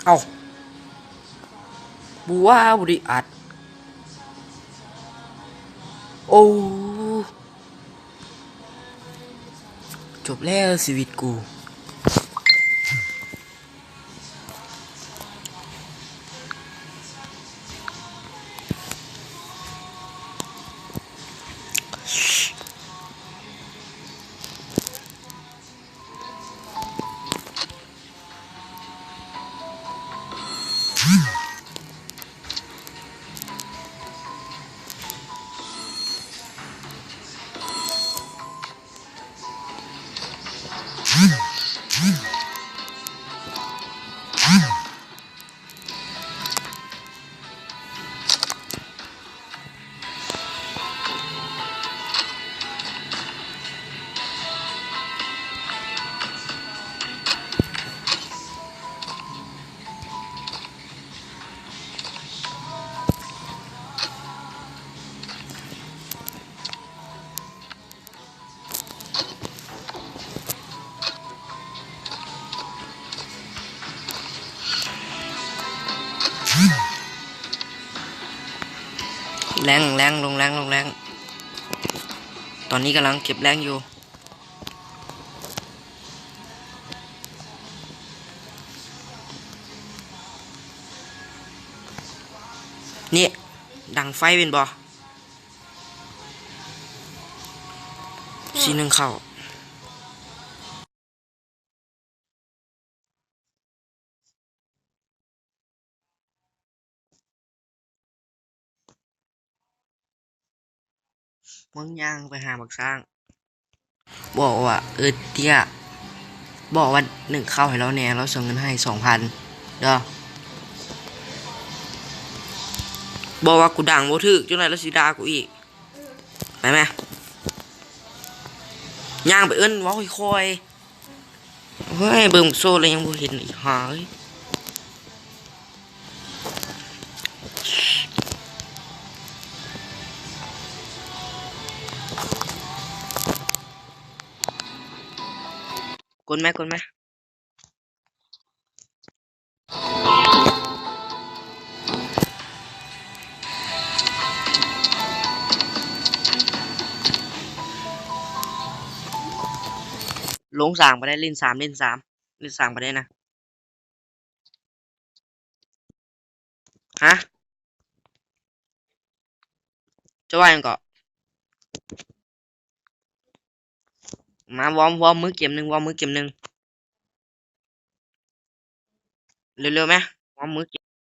เอาบัวบริอัดโอ้จบแล้วชีวิตกูแรงแรงลงแรงลงแรงตอนนี้กำลังเก็บแรงอยู่นี่ดังไฟเป็นบ่สีหนึ่งเข้ามึงย่างไปหาบักสร้างบอกว่าเตี้ยบอกว่าหนึ่งเข้าให้เราแน่เราส่งเงินให้2,000เด้อบอกว่ากูดังบ่ถึกจังไรแล้วสิด่ากูอีกไปไหมย่างไปเว้าค่อยๆเฮ้ยเบิ่งโซ่เลยยังบ่เห็นอีกหายกดไหมลงสามไปได้เล่นสามไปได้นะฮะจะว่ายังเกาะมาวอร์มมือเกมหนึ่งวอร์มมือเกมหนึ่งเร็วๆไหมวอร์มมือเกม